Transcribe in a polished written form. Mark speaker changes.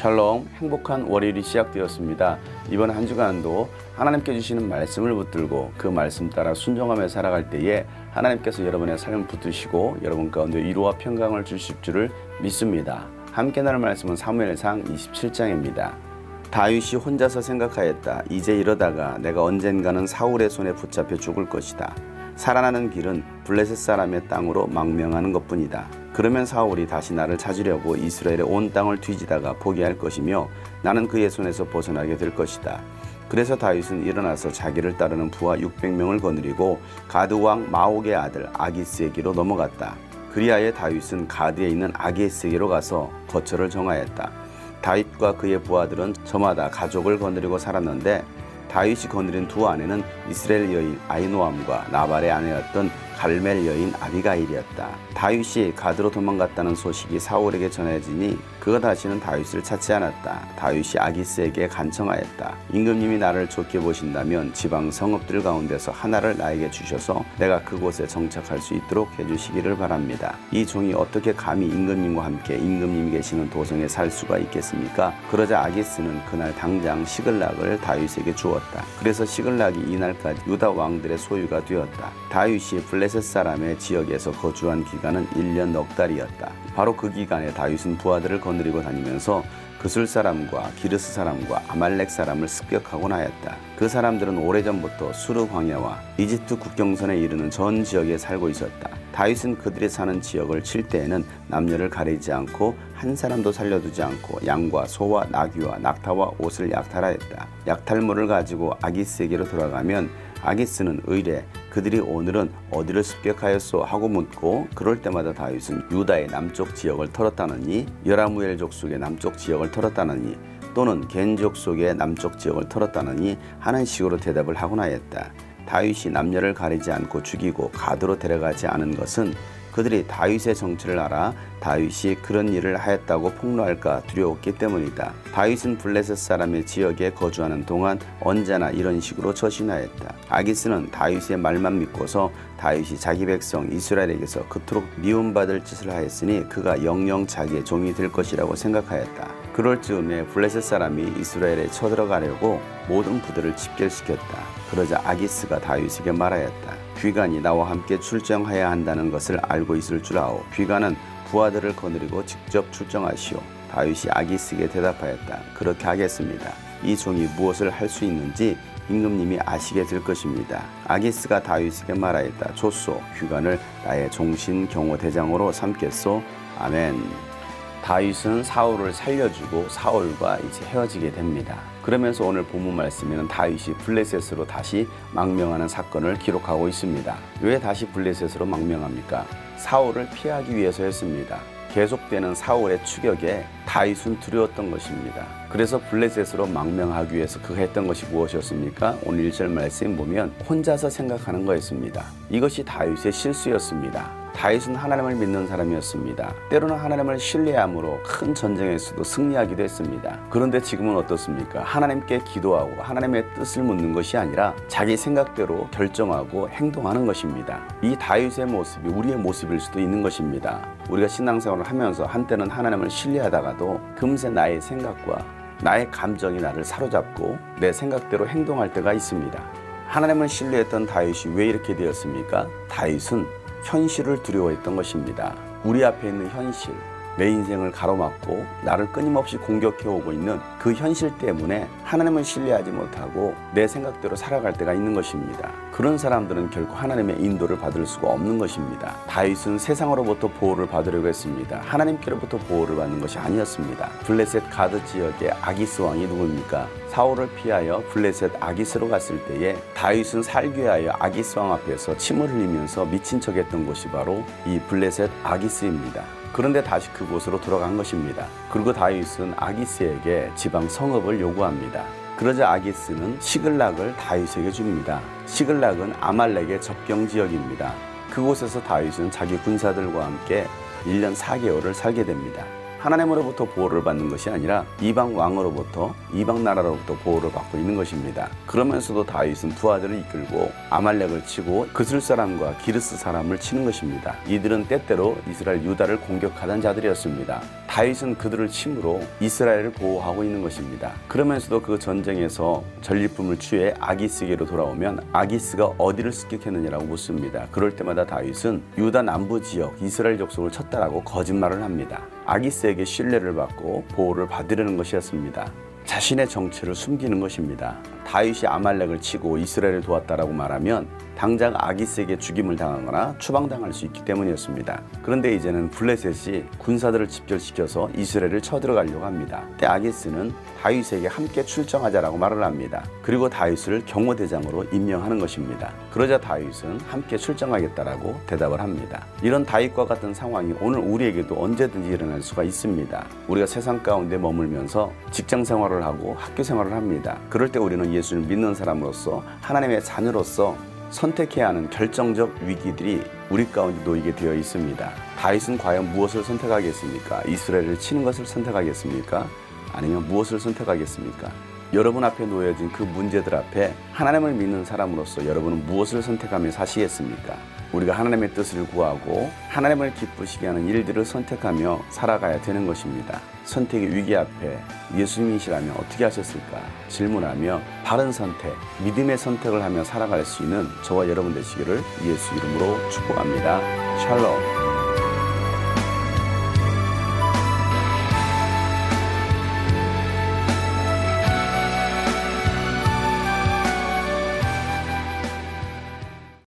Speaker 1: 샬롬, 행복한 월요일이 시작되었습니다. 이번 한 주간도 하나님께 주시는 말씀을 붙들고 그 말씀 따라 순종하며 살아갈 때에 하나님께서 여러분의 삶을 붙드시고 여러분 가운데 위로와 평강을 주실 줄을 믿습니다. 함께 나눌 말씀은 사무엘상 27장입니다. 다윗이 혼자서 생각하였다. 이제 이러다가 내가 언젠가는 사울의 손에 붙잡혀 죽을 것이다. 살아나는 길은 블레셋 사람의 땅으로 망명하는 것뿐이다. 그러면 사울이 다시 나를 찾으려고 이스라엘의 온 땅을 뒤지다가 포기할 것이며 나는 그의 손에서 벗어나게 될 것이다. 그래서 다윗은 일어나서 자기를 따르는 부하 600명을 거느리고 가드 왕 마옥의 아들 아기스에게로 넘어갔다. 그리하여 다윗은 가드에 있는 아기스에게로 가서 거처를 정하였다. 다윗과 그의 부하들은 저마다 가족을 거느리고 살았는데 다윗이 거느린 두 아내는 이스라엘 여인 아히노암과 나발의 아내였던 갈멜 여인 아비가일이었다. 다윗이 가드로 도망갔다는 소식이 사울에게 전해지니 그가 다시는 다윗을 찾지 않았다. 다윗이 아기스에게 간청하였다. 임금님이 나를 좋게 보신다면 지방 성읍들 가운데서 하나를 나에게 주셔서 내가 그곳에 정착할 수 있도록 해주시기를 바랍니다. 이 종이 어떻게 감히 임금님과 함께 임금님이 계시는 도성에 살 수가 있겠습니까? 그러자 아기스는 그날 당장 시글락을 다윗에게 주었다. 그래서 시글락이 이날까지 유다 왕들의 소유가 되었다. 다윗이 블레셋 사람의 지역에서 거주한 기간은 1년 넉 달이었다. 바로 그 기간에 다윗은 부하들을 거느리고 다니면서 그술 사람과 기르스 사람과 아말렉 사람을 습격하곤 하였다. 그 사람들은 오래전부터 수르 광야와 이집트 국경선에 이르는 전 지역에 살고 있었다. 다윗은 그들이 사는 지역을 칠 때에는 남녀를 가리지 않고 한 사람도 살려두지 않고 양과 소와 나귀와 낙타와 옷을 약탈하였다. 약탈물을 가지고 아기스에게로 돌아가면 아기스는 의뢰 그들이 오늘은 어디를 습격하였소 하고 묻고 그럴 때마다 다윗은 유다의 남쪽 지역을 털었다느니 여라무엘 족속의 남쪽 지역을 털었다느니 또는 겐 족속의 남쪽 지역을 털었다느니 하는 식으로 대답을 하곤 하였다. 다윗이 남녀를 가리지 않고 죽이고 가드로 데려가지 않은 것은 그들이 다윗의 정체를 알아 다윗이 그런 일을 하였다고 폭로할까 두려웠기 때문이다. 다윗은 블레셋 사람의 지역에 거주하는 동안 언제나 이런 식으로 처신하였다. 아기스는 다윗의 말만 믿고서 다윗이 자기 백성 이스라엘에게서 그토록 미움받을 짓을 하였으니 그가 영영 자기의 종이 될 것이라고 생각하였다. 그럴 즈음에 블레셋 사람이 이스라엘에 쳐들어가려고 모든 부대를 집결시켰다. 그러자 아기스가 다윗에게 말하였다. 귀관이 나와 함께 출정해야 한다는 것을 알고 있을 줄 아오. 귀관은 부하들을 거느리고 직접 출정하시오. 다윗이 아기스에게 대답하였다. 그렇게 하겠습니다. 이 종이 무엇을 할 수 있는지 임금님이 아시게 될 것입니다. 아기스가 다윗에게 말하였다. 좋소. 귀관을 나의 종신 경호 대장으로 삼겠소. 아멘. 다윗은 사울을 살려주고 사울과 이제 헤어지게 됩니다. 그러면서 오늘 본문 말씀에는 다윗이 블레셋으로 다시 망명하는 사건을 기록하고 있습니다. 왜 다시 블레셋으로 망명합니까? 사울을 피하기 위해서였습니다. 계속되는 사울의 추격에 다윗은 두려웠던 것입니다. 그래서 블레셋으로 망명하기 위해서 그가 했던 것이 무엇이었습니까? 오늘 1절 말씀 보면 혼자서 생각하는 거였습니다. 이것이 다윗의 실수였습니다. 다윗은 하나님을 믿는 사람이었습니다. 때로는 하나님을 신뢰함으로 큰 전쟁에서도 승리하기도 했습니다. 그런데 지금은 어떻습니까? 하나님께 기도하고 하나님의 뜻을 묻는 것이 아니라 자기 생각대로 결정하고 행동하는 것입니다. 이 다윗의 모습이 우리의 모습일 수도 있는 것입니다. 우리가 신앙생활을 하면서 한때는 하나님을 신뢰하다가도 금세 나의 생각과 나의 감정이 나를 사로잡고 내 생각대로 행동할 때가 있습니다. 하나님을 신뢰했던 다윗이 왜 이렇게 되었습니까? 다윗은 현실을 두려워했던 것입니다. 우리 앞에 있는 현실, 내 인생을 가로막고 나를 끊임없이 공격해오고 있는 그 현실 때문에 하나님을 신뢰하지 못하고 내 생각대로 살아갈 때가 있는 것입니다. 그런 사람들은 결코 하나님의 인도를 받을 수가 없는 것입니다. 다윗은 세상으로부터 보호를 받으려고 했습니다. 하나님께로부터 보호를 받는 것이 아니었습니다. 블레셋 가드 지역의 아기스 왕이 누굽니까? 사울을 피하여 블레셋 아기스로 갔을 때에 다윗은 살기 위하여 아기스 왕 앞에서 침을 흘리면서 미친 척했던 곳이 바로 이 블레셋 아기스입니다. 그런데 다시 그곳으로 돌아간 것입니다. 그리고 다윗은 아기스에게 지방 성읍을 요구합니다. 그러자 아기스는 시글락을 다윗에게 줍니다. 시글락은 아말렉의 접경 지역입니다. 그곳에서 다윗은 자기 군사들과 함께 1년 4개월을 살게 됩니다. 하나님으로부터 보호를 받는 것이 아니라 이방 왕으로부터, 이방 나라로부터 보호를 받고 있는 것입니다. 그러면서도 다윗은 두 아들을 이끌고 아말렉을 치고 그슬 사람과 기르스 사람을 치는 것입니다. 이들은 때때로 이스라엘 유다를 공격하던 자들이었습니다. 다윗은 그들을 침으로 이스라엘을 보호하고 있는 것입니다. 그러면서도 그 전쟁에서 전리품을 취해 아기스에게로 돌아오면 아기스가 어디를 습격했느냐라고 묻습니다. 그럴 때마다 다윗은 유다 남부 지역 이스라엘 족속을 쳤다라고 거짓말을 합니다. 아기스에게 신뢰를 받고 보호를 받으려는 것이었습니다. 자신의 정체를 숨기는 것입니다. 다윗이 아말렉을 치고 이스라엘을 도왔다라고 말하면 당장 아기스에게 죽임을 당하거나 추방당할 수 있기 때문이었습니다. 그런데 이제는 블레셋이 군사들을 집결시켜서 이스라엘을 쳐들어가려고 합니다. 그때 아기스는 다윗에게 함께 출정하자라고 말을 합니다. 그리고 다윗을 경호대장으로 임명하는 것입니다. 그러자 다윗은 함께 출정하겠다라고 대답을 합니다. 이런 다윗과 같은 상황이 오늘 우리에게도 언제든지 일어날 수가 있습니다. 우리가 세상 가운데 머물면서 직장 생활을 하고 학교 생활을 합니다. 그럴 때 우리는 예수를 믿는 사람으로서 하나님의 자녀로서 선택해야 하는 결정적 위기들이 우리 가운데 놓이게 되어 있습니다. 다윗은 과연 무엇을 선택하겠습니까? 이스라엘을 치는 것을 선택하겠습니까? 아니면 무엇을 선택하겠습니까? 여러분 앞에 놓여진 그 문제들 앞에 하나님을 믿는 사람으로서 여러분은 무엇을 선택하며 사시겠습니까? 우리가 하나님의 뜻을 구하고 하나님을 기쁘시게 하는 일들을 선택하며 살아가야 되는 것입니다. 선택의 위기 앞에 예수님이시라면 어떻게 하셨을까 질문하며 바른 선택, 믿음의 선택을 하며 살아갈 수 있는 저와 여러분 되시기를 예수 이름으로 축복합니다. 샬롬.